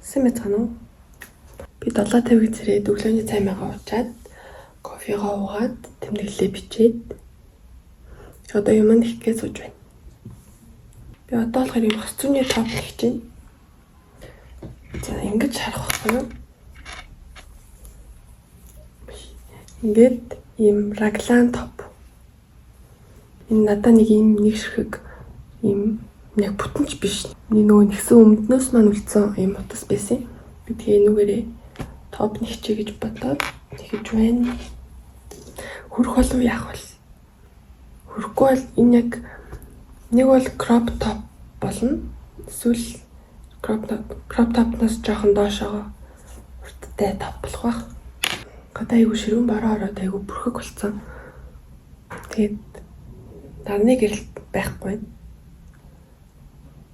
Сайн байна уу? Би 7:50-д зэрэг өглөөний цаймаагаа уучаад, кофегоо уугаад, тэмдэглэлээ бичээд одоо юм нэхгээ сууж байна. Би одоо болохоор юм хос зүйний топ хийж байна. За ингэж харах байхгүй юу? Ингээд ийм раглан топ. Энэ надад нэг ийм нэг ширхэг ийм яг бүтэнч биш. Нөгөө нэгсэн өмднөөс маань үлдсэн ийм утас байсан. Би тэгээ нүгээрээ топ нэгчээ гэж бодоод тэгэж байна. Хөрөх болов яах вэ? Хөрөхгүй бол энэ яг нэг бол crop top болно. Эсвэл crop top-наас жоохон доошоо урттай топ болох байх. Одоо айгу ширүүн бороо ороод айгу бүрхэг болсон. Тэгээд дарны гэрэлт байхгүй.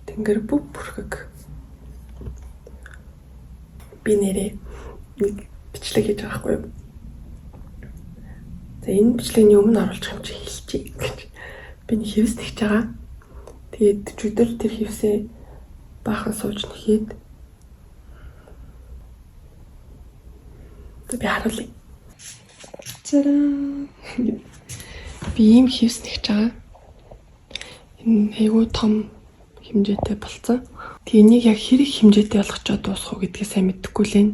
Тэнгэр бүх бүрхэг. Би нэрээ нэг бичлэг хийж байгаа хгүй юу. За энэ бичлэгийн өмнө оруулах юм чи хэлчихье гэж. Би нэг хэвс тэгж байгаа. Тэгээд өдөр тэр хэвсээ баахан сууж нэхэд. Би харуулъя. Цараа. Би ийм хэвс тэгж байгаа. Энэ айгуу том хэмжээтэй болцсон. Тэгээ энийг яг хэрэг хэмжээтэй болгочоод дуусах уу гэдгийг сайн мэдэхгүй лээ.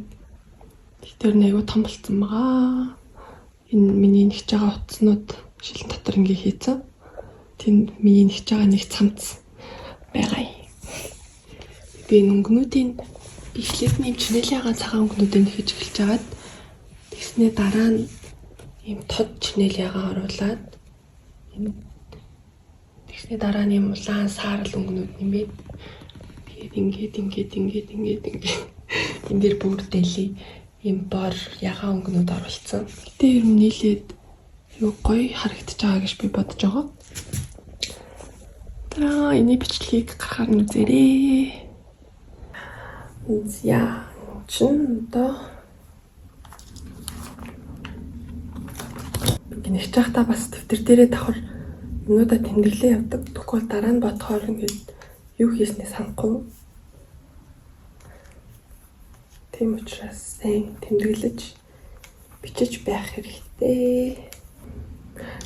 Тэр нь айгуу том болцсон байгаа. Энэ миний нэгж байгаа утаснууд шил дотор ингээ хийцэн. Тэнд миний нэгж байгаа нэг цамц байгаа юм. Би өнгөнүүдийн бичлэгний чинэлээгаа цагаан өнгөнүүдийг нэхэж эхэлж байгаад тэгснээ дараа нь ийм тод чинэлээгаа оруулаад энэ тэгснээ дараа нь ийм улаан саарал өнгөнүүд нэмээд тэгээд ингээд энэ дэр бүрдээлээ ийм бор ягаан өнгөнүүд оруулсан. Гэтэ юм нийлээд юу гоё харагдаж байгаа гэж би бодож байгаа. Таа энэ бичлэгийг гаргахаар нь үзээрэй. За чин одоо гинэж байхдаа бас дэвтэр дээрээ давхар юмудаа тэмдэглээ явдаг. Тэгвэл дараа нь бодохоор ингээд юу хийснээ санахгүй. Тийм учраас сайн тэмдэглэж бичиж байх хэрэгтэй.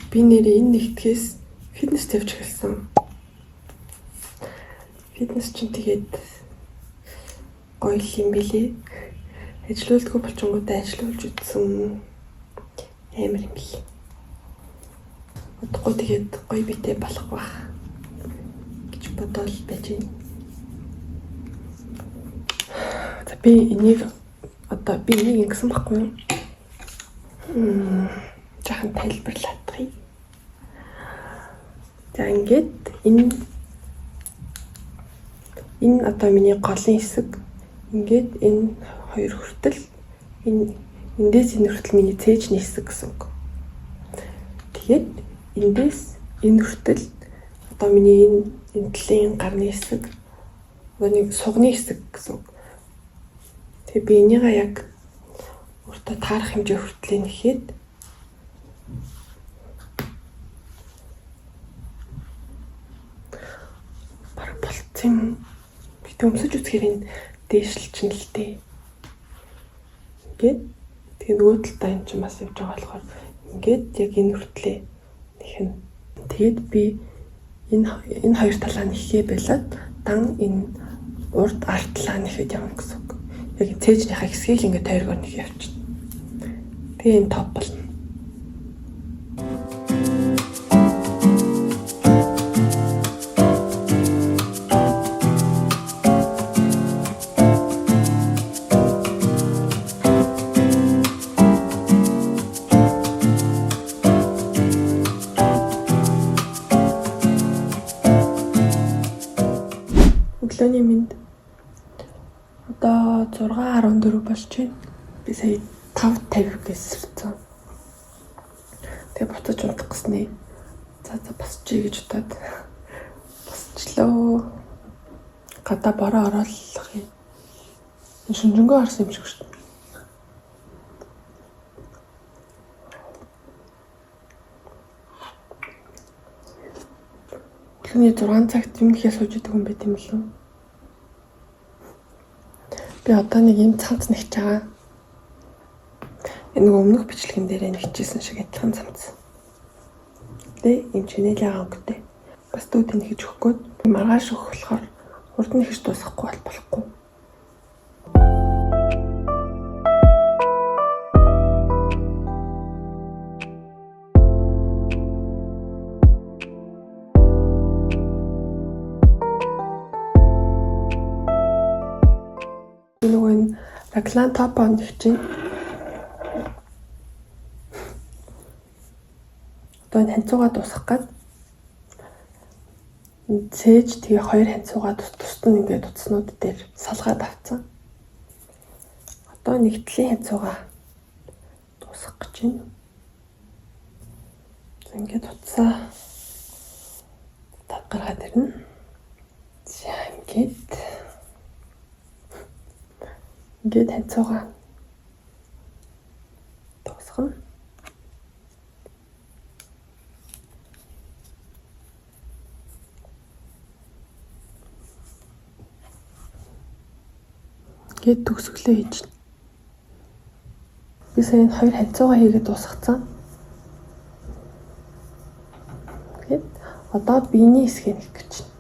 Би нэрээ энэ нэгтгэс фитнес тавьж эхэлсэн. Фитнес чинь тэгээд гоё юм билээ. Ажилуулдаггүй болчингуудаа ажилуулж үзсэн. Амар юм билээ. Удахгүй тэгээд гоё битэй болох байх гэж бодоод байж байна. За би энийг ингэсэн байхгүй юу? Жахан тайлбарлаадахыг. За ингээд энэ одоо миний голын хэсэг. Ингээд энэ хоёр хүртэл эндээс энэ хүртэл миний цээжний хэсэг гэсэн үг. Тэгээд эндээс энэ хүртэл одоо миний энэ талын гарны хэсэг, одоо нэг сугны хэсэг гэсэн үг. Тэгээ би энийгээ яг өөртөө таарах хэмжээ хүртэл нэхэд бараг болцсон. Би төмсөж үзэхээр энэ дээшилчин л дээ. Ингээд тэгээ нөгөө талдаа энэ чинь бас явж байгаа болохоор ингээд яг энэ хүртлээ нэхэн. Тэгээд би энэ хоёр талаа нэхээ байлаад дан энэ урд арт талаа нэхэд явна гэсэн үг. Яг цээжнийхаа хэсгийг л ингээд тойргоор нэх явчихна. Тэгээ энэ топ болно. Өглөөний минь одоо 6:14 болж байна. Би сая 5:50 гэсэрсэн. Тэгээ буцаж унтах гэснээ. За босчий гэж бодоод босчлоо. Гадаа бороо ороолох юм. Шүнжэнгөө харсан юм шиг шүү дээ. Өглөөний 6 цагт юм ихээ сууж идэг юм байт юм лээ. Би одоо нэг юм цамц нэгж байгаа. Энэ өмнөх бичлэгэн дээр нэгжсэн шиг адилхан цамц. Тэ юм чинэлээ өнгөтэй. Бас дүүд нэгж өгөхгүй. Маргааш өгөх болохоор урд нь нэгж дуусахгүй болохгүй. Нөгөө энэ Raglan top on гэх чинь одоо энэ ханцуугаа дуусгах гээд цээж тэгээ хоёр ханцуугаа тусад нь ингээд утаснууд дээр салгаад авцсан. Одоо нэгдлийн ханцуугаа дуусгах гэж байна. Ингээд утсаа татгараад ирнэ. За ингээд ханцуугаа дуусгана. Гээд төгсгөлөө хийж байна. Би сая энэ хоёр ханцуугаа хийгээд дуусгацсан. Тэгээд одоо биений хэсгийг хийх гэж байна.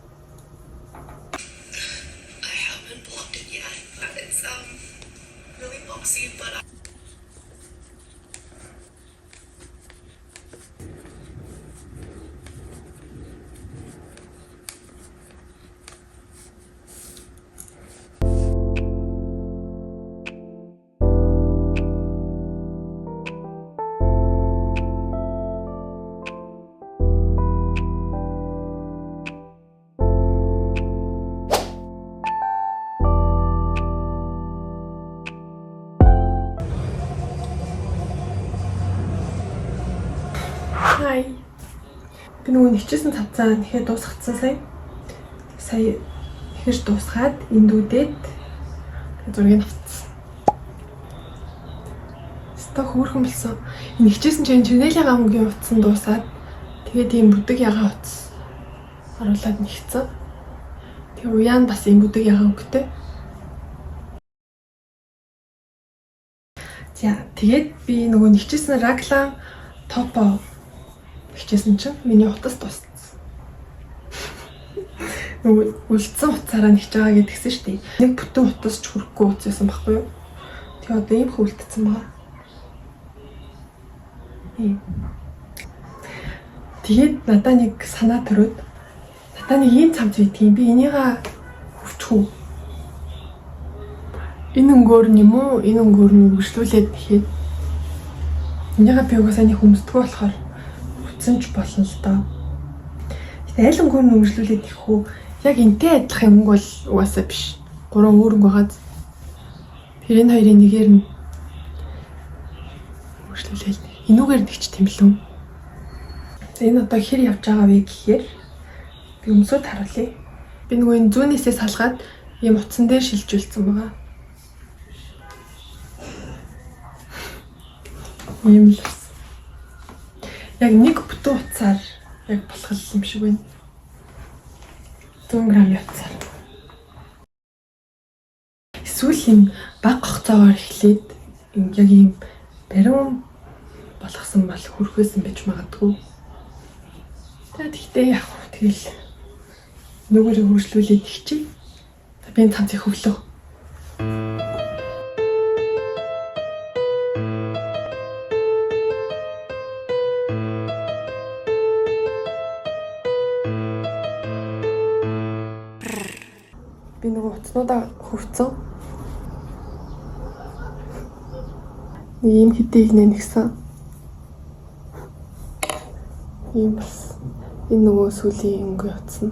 Хай. Би нөгөө нэгчсэн цавцаа нэхэд дуусгацсан сая. Сая ихэж дуусгаад эндүүдээд зургийг авчихсан. Сток хөөрхөн болсон. Нэгчсэн чинь чинэлээ гамгийн утсан дуусаад тэгээд ийм бүдэг ягаан утас оруулаад нэгцэн. Тэгээ уяан бас ийм бүдэг ягаан өнгөтэй. За тэгээд би нөгөө нэгчсэн Raglan топо хичээсэн чинь миний утас дууссан. Нөгөө үлдсэн утсаараа нэгж байгаа гэдгсэн шүү дээ. Нэг бүтэн утас ч хүрэхгүй утссан байхгүй юу? Тэгээ одоо ийм хөвөлдсөн байгаа. Тэгээд надаа нэг санаа төрөөд надаа нэг ийм цамц үйдгийг би энийгээ хөвчих үү? Энэ өнгөөр нь юм уу? Энэ өнгөөр нь үргэлжлүүлээд нэхэд энийгээ би угаасаа нэг хүмсдэггүй болохоор ч болно л доо. Гэтэ аль өнгөөр нь үргэлжлүүлээд их үү? Яг энтэй адилах өнгө бол угаасаа биш. 3 өөр өнгө байгаа. Тэр энэ хоёрын нэгээр нь үргэлжлүүлээд энүүгээр нэгч тэмлэн. Энэ одоо хэр явж байгаа вэ гэхээр би өмсөд харуулъя. Би нөгөө энэ зүүнээсээ салгаад ийм утсан дээр шилжүүлсэн байгаа. Ийм л яг нэг бүтэн утсаар яг болох юм шиг байна. 100 грамм утсаар. Эсвэл юм баг гогцоогоор эхлээд яг ийм бариун болгосон бол хүрхээсэн байж магадгүй. Тэгэхдээ яг тэгэл нүгээр хөрслүүлээд ихчээ. Би энэ цамцыг хөвлөө. Би нөгөө утаснуудаа хөвцөн. Ийм хэдийг нэгсэн. Ийм бас энэ нөгөө сүлийн өнгө утасна.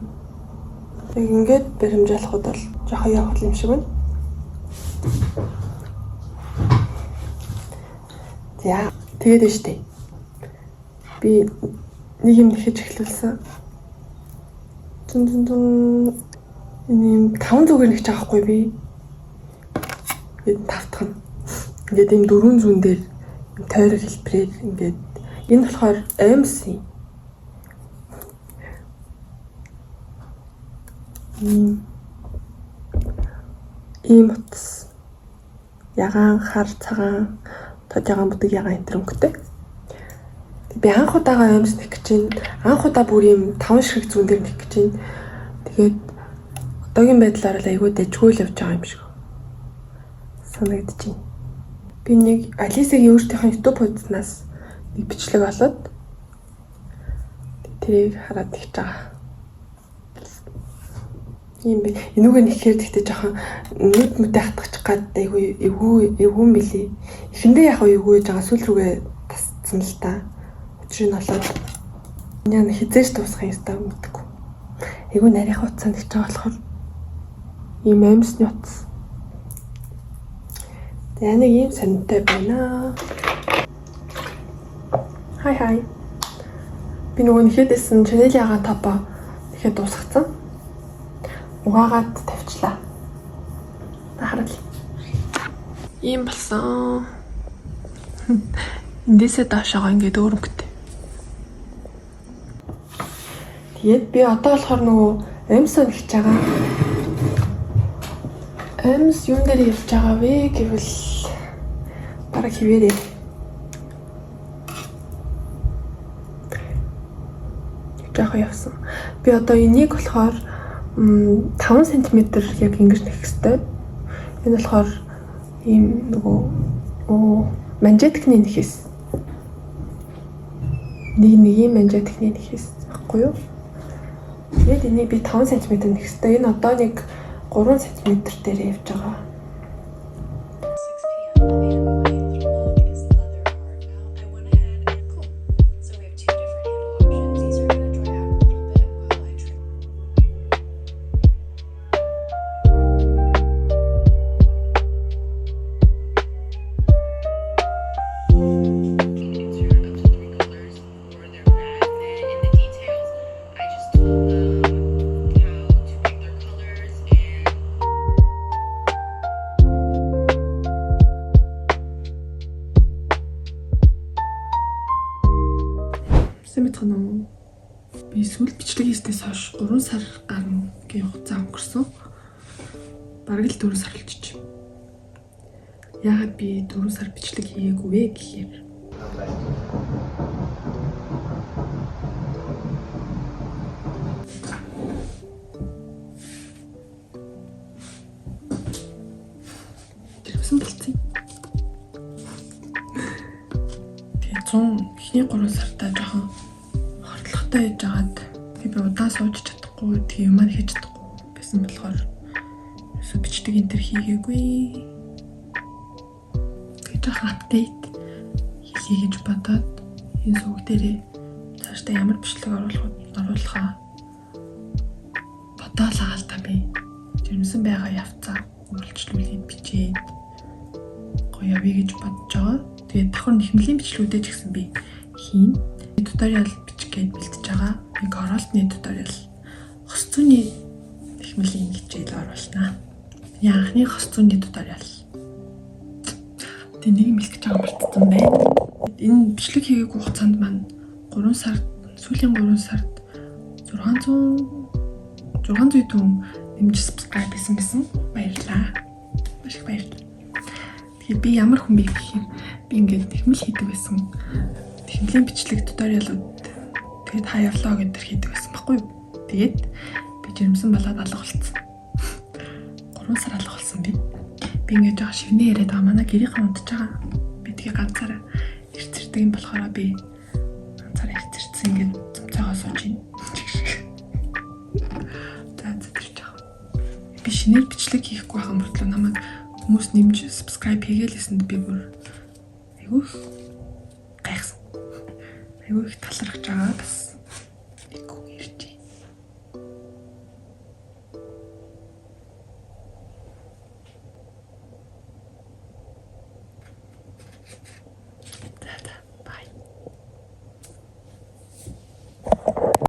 Яг ингээд баримжаалахуд бол жоохон явах юм шиг байна. За тэгээд штэ. Би нэг юм нэхэж эхлүүлсэн. Энэ 5 зүгээр нэгч авахгүй би. Энэ тавтах нь. Ингээд ийм 4 зүүн дээр тойрог хэлбэрээр ингээд энэ болохоор MC. Ийм утас. ягаан, хар, цагаан, тожагаан бүдэг ягаан энэ төр өнгөтэй. Би анх удаага аимс нэх гэж байна. Анх удаа бүр юм 5 ширхэг зүүн дээр нэх гэж байна. Тэгээд одоогийн байдлаар л айгүй дэжгүй л явж байгаа юм шиг санагдаж байна. Би нэг Алисагийн өөртөөхөө YouTube хуудаснаас нэг бичлэг олоод тэрийг хараад тэгж байгаа. Ийм би энүүгээ нэхээр тэгтээ жоохон нүд мүдэ хатгачих гад айгүй эвгүй мэлий. Эхэндээ яг эвгүй гэж байгаа сүүл рүүгээ тасцсан л та. Өчрийг нь олоод яа хизээж дуусгах юм даа мэдгүй. Айгүй нарийнх утсанд гэж байгаа болохоор ийм амьсны утас. Тэгээ нэг ийм сонирхолтой байна. Хай. Би нөгөө нэхэдсэн Chanel ягаан топо нэхэд дуусгацсан. Угаагаад тавьчлаа. Харал. Ийм болсон. Эндээсээ доошоо ингээд өөрөнгөтэй. Тэгээд би одоо болохоор нөгөө амьс оногч байгаа. Амьс юун дээр явж байгаа вэ гэвэл бараг хിവэрээ. Жаахан явсан. Би одоо энийг болохоор 5 см яг ингэж нэх хэвээр. Энэ болохоор ийм нөгөө манжетикний нэхээс. Нэг ийм манжетикний нэхээс баггүй юу? Тэгээд энийг би 5 см нэх хэвээр. Энэ одоо нэг 3 см дээр явж байгаа. Сэмэтгэнэ. Би сүүл бичлэг хийснээс хойш 3 сар гарна гэх хугацаа өнгөрсөн. Бараг л 4 сар болчих. Яагаад би 4 сар бичлэг хийгээгүй вэ гэхээр тэрсэн болцсон. Эхний 3 сартаа жоохон хордлоготой яж агаад би удаан сууж чадахгүй, тийм юм хийж чадахгүй байсан болохоор өсө бичлэг энэ төр хийгээгүй. Тэгээд жоохон апдейт хийлье гэж бодоод энэ сүг дээрээ цаашдаа ямар бичлэг оруулахаа бодоолаа л та би. Жирэмсэн байгаа явцаа үйлчлүүлээд бичээд гоё явъя гэж бодож байгаа. Тэгээд давхар нэхмлийн бичлэгүүдээ ч гэсэн би хийн. Туториал бичих гээд бэлтэж байгаа. Нэг оролтны туториал хос зүйний нэхмлийн хичээл оруулнаа. Анхны хос зүйний туториал. Тэг нэг юм хэлэх гэж байгаа мартсан байна. Энэ бичлэг хийгээгүй хугацаанд маань 3 сард, сүүлийн 3 сард 600 хүн нэмж subscribe хийсэн. Баярлалаа. Маш их баярлалаа. Тэгээд би ямар хүн бэ гэх юм. Би ингээд нэхмэл хийдэг байсан. Нэхмлийн бичлэг туториалууд тэгээд хаяа влог энэ төр хийдэг байсан баггүй юу? Тэгээд би жирэмсэн болоод алга болцсон. 3 сар алга болсон би. Би ингээд жоо шивнээ яриад байгаа манай гэрийнхэн унтж байгаа. Би тэгээ ганцаараа ирцэрдэг юм болохоор би ганцаараа ирцэрсэн ингээд цамцаагаа сууж ийн. Би шинээр бичлэг хийхгүй байгаа мөртлөө намайг хүмүүс нэмж subscribe хийгээлээсэнд би бүр айгүй гайхсан. Айгүй их талархаж байгаа бас.